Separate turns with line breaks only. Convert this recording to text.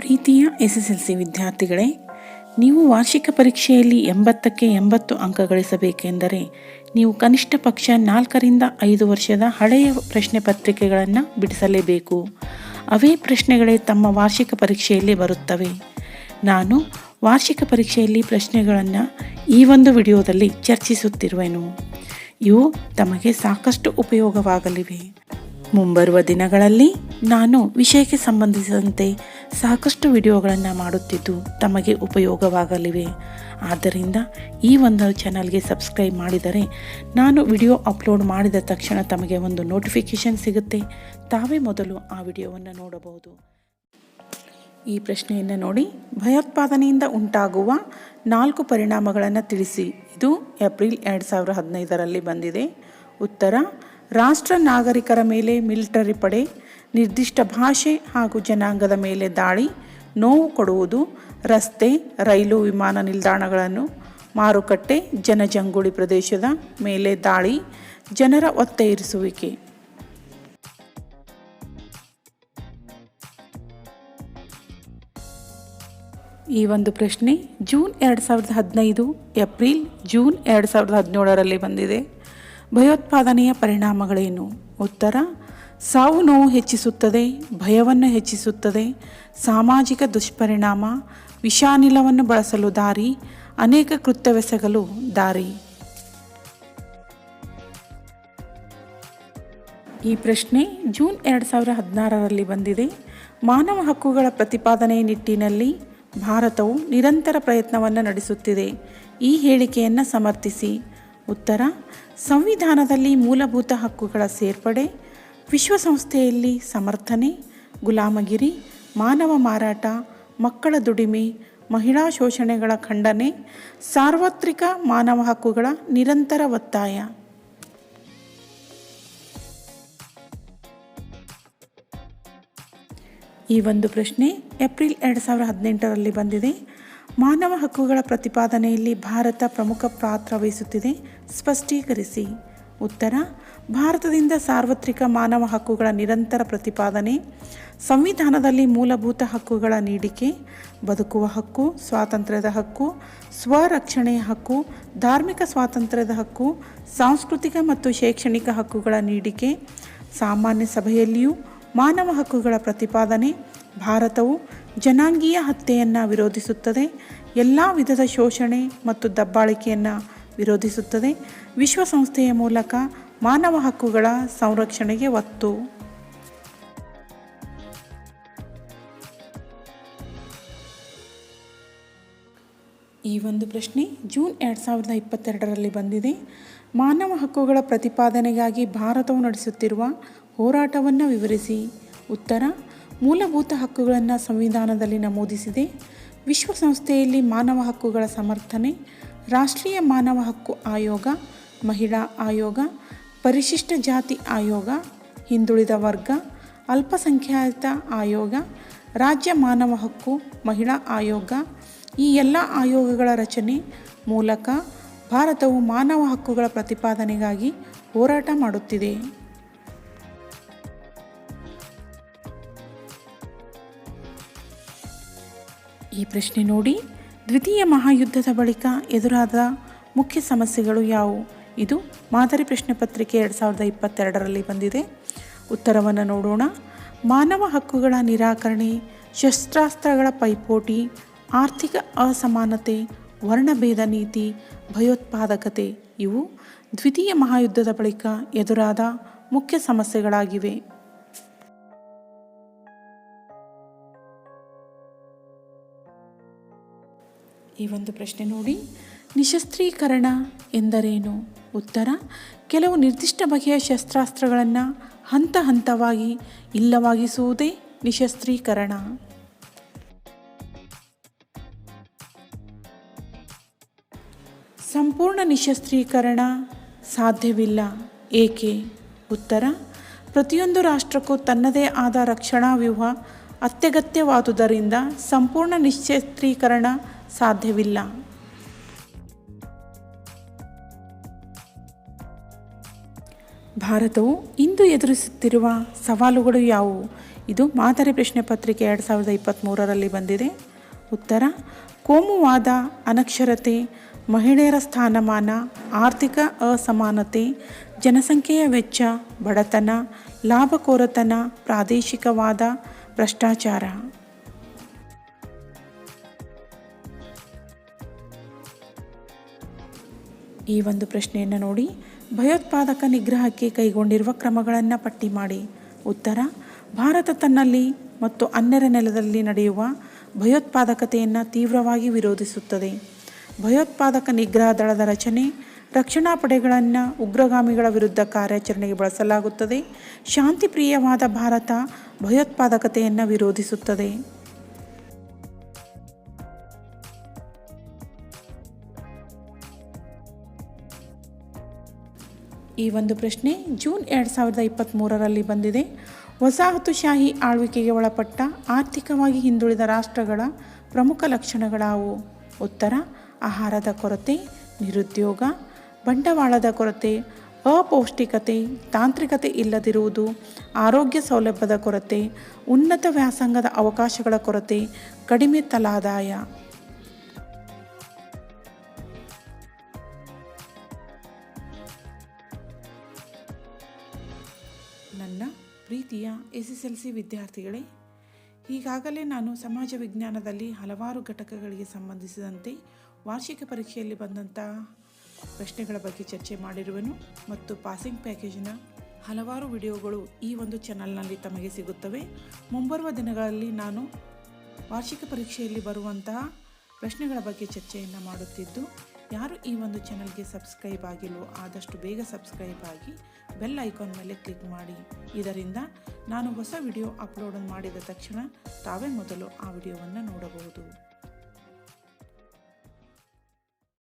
ಪ್ರೀತಿಯ SSLC ವಿದ್ಯಾರ್ಥಿಗಳೇ, ನೀವು ವಾರ್ಷಿಕ ಪರೀಕ್ಷೆಯಲ್ಲಿ 80ಕ್ಕೆ 80 ಅಂಕ ಗಳಿಸಬೇಕೆಂದರೆ ನೀವು ಕನಿಷ್ಠ ಪಕ್ಷ 4ರಿಂದ 5 ವರ್ಷದ ಹಳೆಯ ಪ್ರಶ್ನೆ ಪತ್ರಿಕೆಗಳನ್ನು ಬಿಡಿಸಲೇಬೇಕು. ಅವೇ ಪ್ರಶ್ನೆಗಳೇ ತಮ್ಮ ವಾರ್ಷಿಕ ಪರೀಕ್ಷೆಯಲ್ಲಿ ಬರುತ್ತವೆ. ನಾನು ವಾರ್ಷಿಕ ಪರೀಕ್ಷೆಯಲ್ಲಿ ಪ್ರಶ್ನೆಗಳನ್ನು ಈ ಒಂದು ವಿಡಿಯೋದಲ್ಲಿ ಚರ್ಚಿಸುತ್ತಿರುವೆನು. ಇವು ತಮಗೆ ಸಾಕಷ್ಟು ಉಪಯೋಗವಾಗಲಿವೆ. ಮುಂಬರುವ ದಿನಗಳಲ್ಲಿ ನಾನು ವಿಷಯಕ್ಕೆ ಸಂಬಂಧಿಸಿದಂತೆ ಸಾಕಷ್ಟು ವಿಡಿಯೋಗಳನ್ನು ಮಾಡುತ್ತಿದ್ದು ತಮಗೆ ಉಪಯೋಗವಾಗಲಿವೆ. ಆದ್ದರಿಂದ ಈ ಒಂದು ಚಾನಲ್ಗೆ ಸಬ್ಸ್ಕ್ರೈಬ್ ಮಾಡಿದರೆ ನಾನು ವಿಡಿಯೋ ಅಪ್ಲೋಡ್ ಮಾಡಿದ ತಕ್ಷಣ ತಮಗೆ ಒಂದು ನೋಟಿಫಿಕೇಷನ್ ಸಿಗುತ್ತೆ. ತಾವೇ ಮೊದಲು ಆ ವಿಡಿಯೋವನ್ನು ನೋಡಬಹುದು. ಈ ಪ್ರಶ್ನೆಯನ್ನು ನೋಡಿ. ಭಯೋತ್ಪಾದನೆಯಿಂದ ಉಂಟಾಗುವ 4 ಪರಿಣಾಮಗಳನ್ನು ತಿಳಿಸಿ. ಇದು ಏಪ್ರಿಲ್ 2015ರಲ್ಲಿ ಬಂದಿದೆ. ಉತ್ತರ: ರಾಷ್ಟ್ರ ನಾಗರಿಕರ ಮೇಲೆ ಮಿಲಿಟರಿ ಪಡೆ, ನಿರ್ದಿಷ್ಟ ಭಾಷೆ ಹಾಗೂ ಜನಾಂಗದ ಮೇಲೆ ದಾಳಿ, ನೋವು ಕೊಡುವುದು, ರಸ್ತೆ, ರೈಲು, ವಿಮಾನ ನಿಲ್ದಾಣಗಳನ್ನು, ಮಾರುಕಟ್ಟೆ, ಜನಜಂಗುಳಿ ಪ್ರದೇಶದ ಮೇಲೆ ದಾಳಿ, ಜನರ ಒತ್ತೆ ಇರಿಸುವಿಕೆ. ಈ ಒಂದು ಪ್ರಶ್ನೆ ಜೂನ್ 2015, ಏಪ್ರಿಲ್, ಜೂನ್ 2017ರಲ್ಲಿ ಬಂದಿದೆ. ಭಯೋತ್ಪಾದನೆಯ ಪರಿಣಾಮಗಳೇನು? ಉತ್ತರ: ಸಾವು ನೋವು ಹೆಚ್ಚಿಸುತ್ತದೆ, ಭಯವನ್ನು ಹೆಚ್ಚಿಸುತ್ತದೆ, ಸಾಮಾಜಿಕ ದುಷ್ಪರಿಣಾಮ, ವಿಷಾನಿಲವನ್ನು ಬಳಸಲು ದಾರಿ, ಅನೇಕ ಕೃತ್ಯವೆಸಗಲು ದಾರಿ. ಈ ಪ್ರಶ್ನೆ ಜೂನ್ 2016ರಲ್ಲಿ ಬಂದಿದೆ. ಮಾನವ ಹಕ್ಕುಗಳ ಪ್ರತಿಪಾದನೆ ನಿಟ್ಟಿನಲ್ಲಿ ಭಾರತವು ನಿರಂತರ ಪ್ರಯತ್ನವನ್ನು ನಡೆಸುತ್ತಿದೆ. ಈ ಹೇಳಿಕೆಯನ್ನು ಸಮರ್ಥಿಸಿ. ಉತ್ತರ: ಸಂವಿಧಾನದಲ್ಲಿ ಮೂಲಭೂತ ಹಕ್ಕುಗಳ ಸೇರ್ಪಡೆ, ವಿಶ್ವಸಂಸ್ಥೆಯಲ್ಲಿ ಸಮರ್ಥನೆ, ಗುಲಾಮಗಿರಿ, ಮಾನವ ಮಾರಾಟ, ಮಕ್ಕಳ ದುಡಿಮೆ, ಮಹಿಳಾ ಶೋಷಣೆಗಳ ಖಂಡನೆ, ಸಾರ್ವತ್ರಿಕ ಮಾನವ ಹಕ್ಕುಗಳ ನಿರಂತರ ಒತ್ತಾಯ. ಈ ಒಂದು ಪ್ರಶ್ನೆ ಏಪ್ರಿಲ್ 2018ರಲ್ಲಿ ಬಂದಿದೆ. ಮಾನವ ಹಕ್ಕುಗಳ ಪ್ರತಿಪಾದನೆಯಲ್ಲಿ ಭಾರತ ಪ್ರಮುಖ ಪಾತ್ರ ವಹಿಸುತ್ತಿದೆ. ಸ್ಪಷ್ಟೀಕರಿಸಿ. ಉತ್ತರ: ಭಾರತದಿಂದ ಸಾರ್ವತ್ರಿಕ ಮಾನವ ಹಕ್ಕುಗಳ ನಿರಂತರ ಪ್ರತಿಪಾದನೆ, ಸಂವಿಧಾನದಲ್ಲಿ ಮೂಲಭೂತ ಹಕ್ಕುಗಳ ನೀಡಿಕೆ, ಬದುಕುವ ಹಕ್ಕು, ಸ್ವಾತಂತ್ರ್ಯದ ಹಕ್ಕು, ಸ್ವರಕ್ಷಣೆಯ ಹಕ್ಕು, ಧಾರ್ಮಿಕ ಸ್ವಾತಂತ್ರ್ಯದ ಹಕ್ಕು, ಸಾಂಸ್ಕೃತಿಕ ಮತ್ತು ಶೈಕ್ಷಣಿಕ ಹಕ್ಕುಗಳ ನೀಡಿಕೆ, ಸಾಮಾನ್ಯ ಸಭೆಯಲ್ಲಿಯೂ ಮಾನವ ಹಕ್ಕುಗಳ ಪ್ರತಿಪಾದನೆ, ಭಾರತವು ಜನಾಂಗೀಯ ಹತ್ಯೆಯನ್ನು ವಿರೋಧಿಸುತ್ತದೆ, ಎಲ್ಲ ವಿಧದ ಶೋಷಣೆ ಮತ್ತು ದಬ್ಬಾಳಿಕೆಯನ್ನು ವಿರೋಧಿಸುತ್ತದೆ, ವಿಶ್ವಸಂಸ್ಥೆಯ ಮೂಲಕ ಮಾನವ ಹಕ್ಕುಗಳ ಸಂರಕ್ಷಣೆಗೆ ಒತ್ತು. ಈ ಒಂದು ಪ್ರಶ್ನೆ ಜೂನ್ 2022ರಲ್ಲಿ ಬಂದಿದೆ. ಮಾನವ ಹಕ್ಕುಗಳ ಪ್ರತಿಪಾದನೆಗಾಗಿ ಭಾರತವು ನಡೆಸುತ್ತಿರುವ ಹೋರಾಟವನ್ನು ವಿವರಿಸಿ. ಉತ್ತರ: ಮೂಲಭೂತ ಹಕ್ಕುಗಳನ್ನು ಸಂವಿಧಾನದಲ್ಲಿ ನಮೂದಿಸಿದೆ, ವಿಶ್ವಸಂಸ್ಥೆಯಲ್ಲಿ ಮಾನವ ಹಕ್ಕುಗಳ ಸಮರ್ಥನೆ, ರಾಷ್ಟ್ರೀಯ ಮಾನವ ಹಕ್ಕು ಆಯೋಗ, ಮಹಿಳಾ ಆಯೋಗ, ಪರಿಶಿಷ್ಟ ಜಾತಿ ಆಯೋಗ, ಹಿಂದುಳಿದ ವರ್ಗ, ಅಲ್ಪಸಂಖ್ಯಾತ ಆಯೋಗ, ರಾಜ್ಯ ಮಾನವ ಹಕ್ಕು, ಮಹಿಳಾ ಆಯೋಗ. ಈ ಎಲ್ಲ ಆಯೋಗಗಳ ರಚನೆ ಮೂಲಕ ಭಾರತವು ಮಾನವ ಹಕ್ಕುಗಳ ಪ್ರತಿಪಾದನೆಗಾಗಿ ಹೋರಾಟ ಮಾಡುತ್ತಿದೆ. ಈ ಪ್ರಶ್ನೆ ನೋಡಿ. ದ್ವಿತೀಯ ಮಹಾಯುದ್ಧದ ಬಳಿಕ ಎದುರಾದ ಮುಖ್ಯ ಸಮಸ್ಯೆಗಳು ಯಾವುವು? ಇದು ಮಾದರಿ ಪ್ರಶ್ನೆ ಪತ್ರಿಕೆ 2022ರಲ್ಲಿ ಬಂದಿದೆ. ಉತ್ತರವನ್ನು ನೋಡೋಣ. ಮಾನವ ಹಕ್ಕುಗಳ ನಿರಾಕರಣೆ, ಶಸ್ತ್ರಾಸ್ತ್ರಗಳ ಪೈಪೋಟಿ, ಆರ್ಥಿಕ ಅಸಮಾನತೆ, ವರ್ಣಭೇದ ನೀತಿ, ಭಯೋತ್ಪಾದಕತೆ. ಇವು ದ್ವಿತೀಯ ಮಹಾಯುದ್ಧದ ಬಳಿಕ ಎದುರಾದ ಮುಖ್ಯ ಸಮಸ್ಯೆಗಳಾಗಿವೆ. ಈ ಒಂದು ಪ್ರಶ್ನೆ ನೋಡಿ. ನಿಶಸ್ತ್ರೀಕರಣ ಎಂದರೇನು? ಉತ್ತರ: ಕೆಲವು ನಿರ್ದಿಷ್ಟ ಬಗೆಯ ಶಸ್ತ್ರಾಸ್ತ್ರಗಳನ್ನು ಹಂತ ಹಂತವಾಗಿ ಇಲ್ಲವಾಗಿಸುವುದೇ ನಿಶಸ್ತ್ರೀಕರಣ. ಸಂಪೂರ್ಣ ನಿಶಸ್ತ್ರೀಕರಣ ಸಾಧ್ಯವಿಲ್ಲ. ಏಕೆ? ಉತ್ತರ: ಪ್ರತಿಯೊಂದು ರಾಷ್ಟ್ರಕ್ಕೂ ತನ್ನದೇ ಆದ ರಕ್ಷಣಾ ವ್ಯೂಹ ಅತ್ಯಗತ್ಯವಾದುದರಿಂದ ಸಂಪೂರ್ಣ ನಿಶಸ್ತ್ರೀಕರಣ ಸಾಧ್ಯವಿಲ್ಲ. ಭಾರತವು ಇಂದು ಎದುರಿಸುತ್ತಿರುವ ಸವಾಲುಗಳು ಯಾವುವು? ಇದು ಮಾದರಿ ಪ್ರಶ್ನೆ ಪತ್ರಿಕೆ 2023ರಲ್ಲಿ ಬಂದಿದೆ. ಉತ್ತರ: ಕೋಮುವಾದ, ಅನಕ್ಷರತೆ, ಮಹಿಳೆಯರ ಸ್ಥಾನಮಾನ, ಆರ್ಥಿಕ ಅಸಮಾನತೆ, ಜನಸಂಖ್ಯೆಯ ವೆಚ್ಚ, ಬಡತನ, ಲಾಭಕೋರತನ, ಪ್ರಾದೇಶಿಕವಾದ, ಭ್ರಷ್ಟಾಚಾರ. ಈ ಒಂದು ಪ್ರಶ್ನೆಯನ್ನು ನೋಡಿ. ಭಯೋತ್ಪಾದಕ ನಿಗ್ರಹಕ್ಕೆ ಕೈಗೊಂಡಿರುವ ಕ್ರಮಗಳನ್ನು ಪಟ್ಟಿ ಮಾಡಿ. ಉತ್ತರ: ಭಾರತ ತನ್ನಲ್ಲಿ ಮತ್ತು ಅನ್ಯರ ನೆಲದಲ್ಲಿ ನಡೆಯುವ ಭಯೋತ್ಪಾದಕತೆಯನ್ನು ತೀವ್ರವಾಗಿ ವಿರೋಧಿಸುತ್ತದೆ. ಭಯೋತ್ಪಾದಕ ನಿಗ್ರಹ ದಳದ ರಚನೆ, ರಕ್ಷಣಾ ಪಡೆಗಳನ್ನು ಉಗ್ರಗಾಮಿಗಳ ವಿರುದ್ಧ ಕಾರ್ಯಾಚರಣೆಗೆ ಬಳಸಲಾಗುತ್ತದೆ. ಶಾಂತಿಪ್ರಿಯವಾದ ಭಾರತ ಭಯೋತ್ಪಾದಕತೆಯನ್ನು ವಿರೋಧಿಸುತ್ತದೆ. ಈ ಒಂದು ಪ್ರಶ್ನೆ ಜೂನ್ 2023ರಲ್ಲಿ ಬಂದಿದೆ. ವಸಾಹತುಶಾಹಿ ಆಳ್ವಿಕೆಗೆ ಒಳಪಟ್ಟ ಆರ್ಥಿಕವಾಗಿ ಹಿಂದುಳಿದ ರಾಷ್ಟ್ರಗಳ ಪ್ರಮುಖ ಲಕ್ಷಣಗಳಾವು? ಉತ್ತರ: ಆಹಾರದ ಕೊರತೆ, ನಿರುದ್ಯೋಗ, ಬಂಡವಾಳದ ಕೊರತೆ, ಅಪೌಷ್ಟಿಕತೆ, ತಾಂತ್ರಿಕತೆ ಇಲ್ಲದಿರುವುದು, ಆರೋಗ್ಯ ಸೌಲಭ್ಯದ ಕೊರತೆ, ಉನ್ನತ ವ್ಯಾಸಂಗದ ಅವಕಾಶಗಳ ಕೊರತೆ, ಕಡಿಮೆ ತಲಾದಾಯ. ನನ್ನ ಪ್ರೀತಿಯ SSLC ವಿದ್ಯಾರ್ಥಿಗಳೇ, ಈಗಾಗಲೇ ನಾನು ಸಮಾಜ ವಿಜ್ಞಾನದಲ್ಲಿ ಹಲವಾರು ಘಟಕಗಳಿಗೆ ಸಂಬಂಧಿಸಿದಂತೆ ವಾರ್ಷಿಕ ಪರೀಕ್ಷೆಯಲ್ಲಿ ಬಂದಂಥ ಪ್ರಶ್ನೆಗಳ ಬಗ್ಗೆ ಚರ್ಚೆ ಮಾಡಿರುವೆನು ಮತ್ತು ಪಾಸಿಂಗ್ ಪ್ಯಾಕೇಜಿನ ಹಲವಾರು ವಿಡಿಯೋಗಳು ಈ ಒಂದು ಚಾನಲ್ನಲ್ಲಿ ತಮಗೆ ಸಿಗುತ್ತವೆ. ಮುಂಬರುವ ದಿನಗಳಲ್ಲಿ ನಾನು ವಾರ್ಷಿಕ ಪರೀಕ್ಷೆಯಲ್ಲಿ ಬರುವಂತಹ ಪ್ರಶ್ನೆಗಳ ಬಗ್ಗೆ ಚರ್ಚೆಯನ್ನು ಮಾಡುತ್ತಿದ್ದು, ಯಾರು ಈ ಒಂದು ಚಾನಲ್ಗೆ ಸಬ್ಸ್ಕ್ರೈಬ್ ಆಗಿಲ್ವೋ ಆದಷ್ಟು ಬೇಗ ಸಬ್ಸ್ಕ್ರೈಬ್ ಆಗಿ ಬೆಲ್ ಐಕಾನ್ ಮೇಲೆ ಕ್ಲಿಕ್ ಮಾಡಿ. ಇದರಿಂದ ನಾನು ಹೊಸ ವಿಡಿಯೋ ಅಪ್ಲೋಡ್ ಮಾಡಿದ ತಕ್ಷಣ ತಾವೇ ಮೊದಲು ಆ ವಿಡಿಯೋವನ್ನು ನೋಡಬಹುದು.